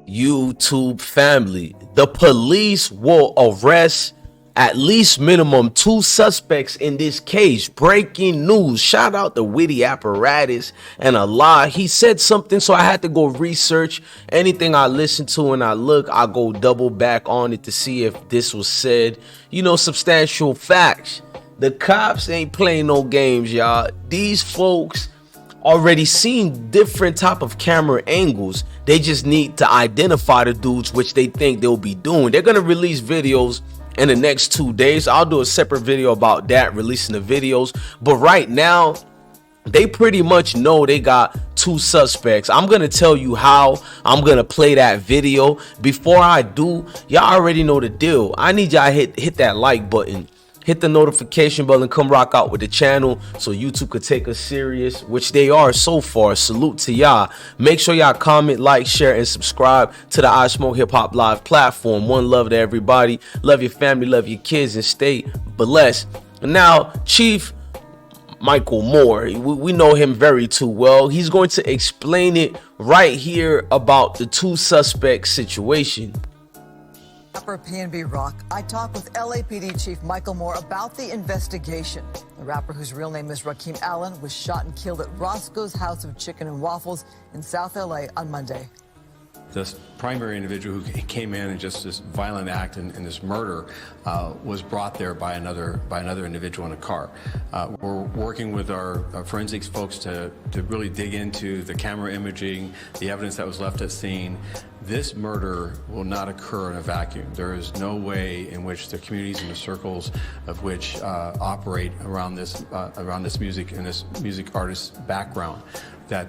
YouTube family, the police will arrest at least minimum 2 suspects in this case. Breaking news. Shout out to Witty Apparatus and a lie. He said something, so I had to go research. Anything I listen to and I go double back on it to see if this was said. You know, substantial facts. The cops ain't playing no games, y'all. These folks already seen different type of camera angles. They just need to identify the dudes, which they think they'll be doing. They're gonna release videos in the next 2 days. I'll do a separate video about that, releasing the videos. But right now, they pretty much know they got 2 suspects. I'm gonna tell you how I'm gonna play that video. Before I do, y'all already know the deal. I need y'all hit that like button, hit the notification bell, and come rock out with the channel so YouTube could take us serious, which they are so far. Salute to y'all. Make sure y'all comment, like, share, and subscribe to the I Smoke Hip Hop Live platform. One love to everybody. Love your family, love your kids, and stay blessed. Now, Chief Michael Moore, we know him very too well. He's going to explain it right here about the 2 suspect situation. Rapper PnB Rock, I talked with LAPD Chief Michael Moore about the investigation. The rapper, whose real name is Rakeem Allen, was shot and killed at Roscoe's House of Chicken and Waffles in South LA on Monday. This primary individual who came in and just this violent act and this murder was brought there by another individual in a car. We're working with our forensics folks to really dig into the camera imaging, the evidence that was left at scene. This murder will not occur in a vacuum. There is no way in which the communities and the circles of which operate around this music and this music artist's background, that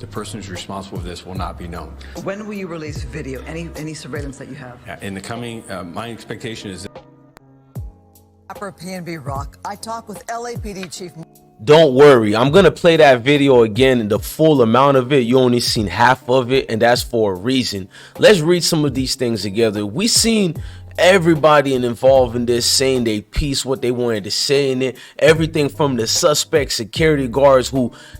the person who's responsible for this will not be known. When will you release video? Any surveillance that you have? In the coming, my expectation is Rapper PnB Rock, I talked with LAPD Chief. Don't worry, I'm gonna play that video again, the full amount of it. You only seen half of it, and that's for a reason. Let's read some of these things together. We seen everybody involved in this saying they piece, what they wanted to say in it. Everything from the suspect security guards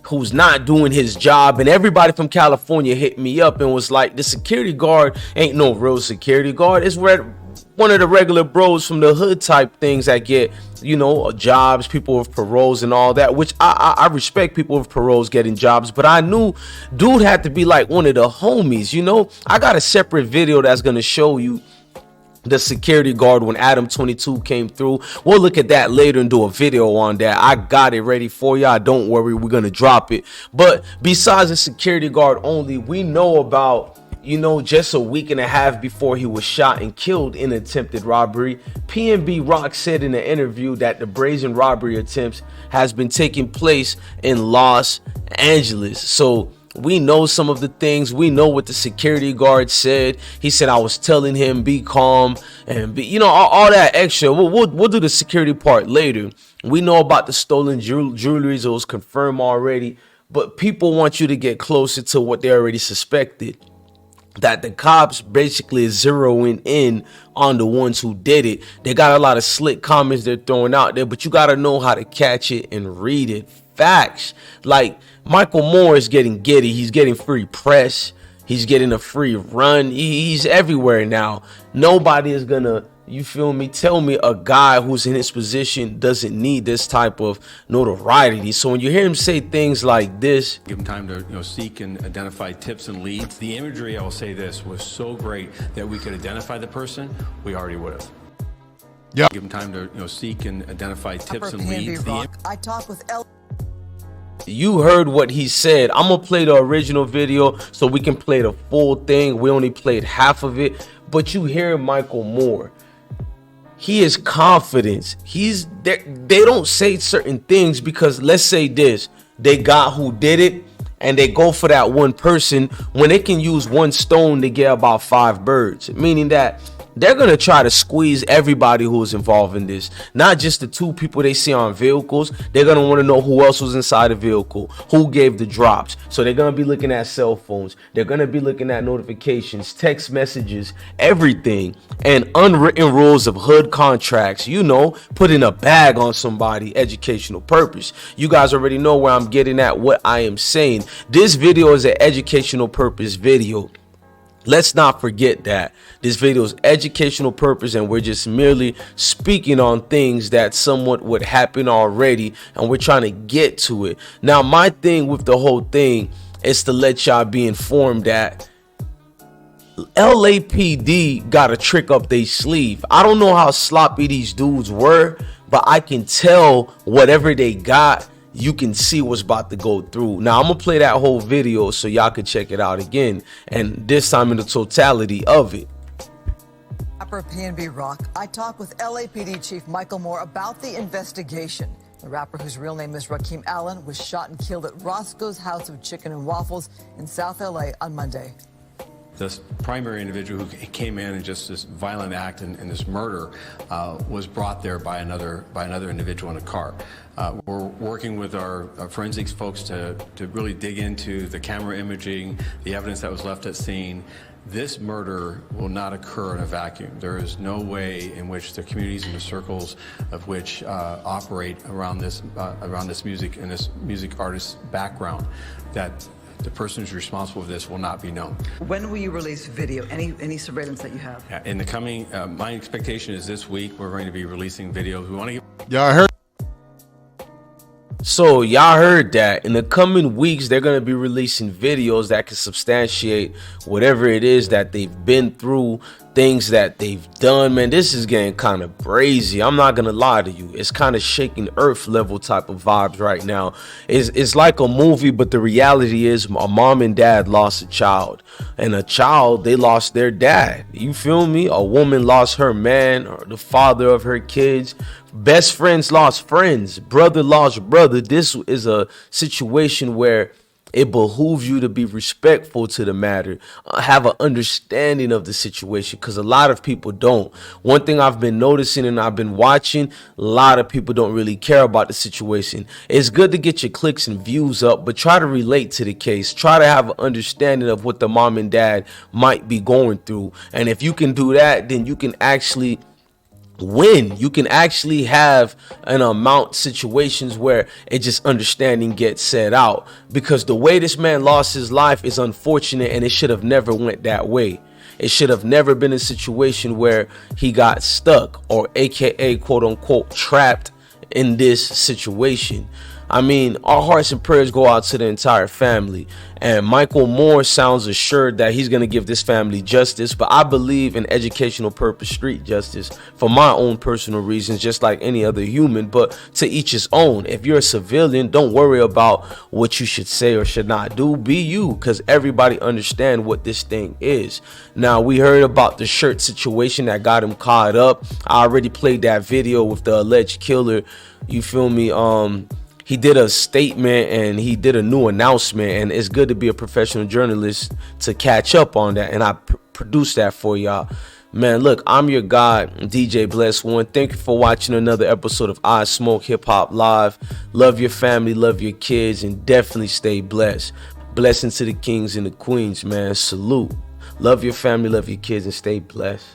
who's not doing his job, and everybody from California hit me up and was like, the security guard ain't no real security guard. It's one of the regular bros from the hood type things that get, you know, jobs, people with paroles and all that, which I respect people with paroles getting jobs, but I knew dude had to be like one of the homies. You know, I got a separate video that's gonna show you the security guard when Adam 22 came through. We'll look at that later and do a video on that. I got it ready for y'all. Don't worry, we're gonna drop it. But besides the security guard only, we know about, you know, just a week and a half before he was shot and killed in attempted robbery, PnB Rock said in an interview that the brazen robbery attempts has been taking place in Los Angeles. So we know some of the things. We know what the security guard said. He said, I was telling him be calm and be, you know, all that extra. We'll do the security part later. We know about the stolen jewelry. It was confirmed already, but people want you to get closer to what they already suspected, that the cops basically is zeroing in on the ones who did it. They got a lot of slick comments they're throwing out there, but you got to know how to catch it and read it. Facts. Like, Michael Moore is getting giddy. He's getting free press. He's getting a free run. He's everywhere now. Nobody is gonna, you feel me, tell me a guy who's in his position doesn't need this type of notoriety. So when you hear him say things like this, give him time to, you know, seek and identify tips and leads. The imagery, I will say this, was so great that we could identify the person. We already would have. Yeah. Give him time to, you know, seek and identify tips and leads. I talked with you heard what he said. I'm gonna play the original video so we can play the full thing. We only played half of it, but you hear Michael Moore. He is confident. He's there. They don't say certain things because, let's say this, they got who did it and they go for that one person when they can use one stone to get about 5 birds, meaning that they're going to try to squeeze everybody who is involved in this, not just the 2 people they see on vehicles. They're going to want to know who else was inside the vehicle, who gave the drops. So they're going to be looking at cell phones. They're going to be looking at notifications, text messages, everything, and unwritten rules of hood contracts. You know, putting a bag on somebody, educational purpose. You guys already know where I'm getting at, what I am saying. This video is an educational purpose video. Let's not forget that this video is educational purpose, and we're just merely speaking on things that somewhat would happen already, and we're trying to get to it. Now, my thing with the whole thing is to let y'all be informed that LAPD got a trick up their sleeve. I don't know how sloppy these dudes were, but I can tell whatever they got, you can see what's about to go through. Now I'm gonna play that whole video so y'all can check it out again, and this time in the totality of it. Rapper PnB Rock, I talked with LAPD Chief Michael Moore about the investigation. The rapper, whose real name is Rakim Allen, was shot and killed at Roscoe's House of Chicken and Waffles in South LA on Monday. This primary individual who came in and just this violent act and this murder was brought there by another individual in a car. We're working with our forensics folks to really dig into the camera imaging, the evidence that was left at scene. This murder will not occur in a vacuum. There is no way in which the communities and the circles of which operate around this music and this music artist's background that the person who's responsible for this will not be known. When will you release video? Any surveillance that you have? Yeah, in the coming, my expectation is this week we're going to be releasing videos. We want to get. Y'all heard. So y'all heard that in the coming weeks they're going to be releasing videos that can substantiate whatever it is that they've been through, things that they've done. Man, this is getting kind of crazy. I'm not gonna lie to you, it's kind of shaking earth level type of vibes right now. It's like a movie, but the reality is a mom and dad lost a child, and a child, they lost their dad. You feel me? A woman lost her man, or the father of her kids. Best friends lost friends, brother lost brother. This is a situation where it behooves you to be respectful to the matter, have an understanding of the situation, because a lot of people don't. One thing I've been noticing and I've been watching, a lot of people don't really care about the situation. It's good to get your clicks and views up, but try to relate to the case. Try to have an understanding of what the mom and dad might be going through. And if you can do that, then you can actually win. You can actually have an amount situations where it just understanding gets set out, because the way this man lost his life is unfortunate, and it should have never went that way. It should have never been a situation where he got stuck, or aka quote unquote trapped in this situation. I mean, our hearts and prayers go out to the entire family, and Michael Moore sounds assured that he's going to give this family justice, but I believe in educational purpose street justice for my own personal reasons, just like any other human, but to each his own. If you're a civilian, don't worry about what you should say or should not do. Be you, because everybody understand what this thing is. Now, we heard about the shirt situation that got him caught up. I already played that video with the alleged killer. You feel me? He did a statement and he did a new announcement, and it's good to be a professional journalist to catch up on that, and I produced that for y'all. Man, look, I'm your guy, DJ Bless One. Thank you for watching another episode of I Smoke Hip Hop Live. Love your family, love your kids, and definitely stay blessed. Blessings to the kings and the queens, man. Salute. Love your family, love your kids, and stay blessed.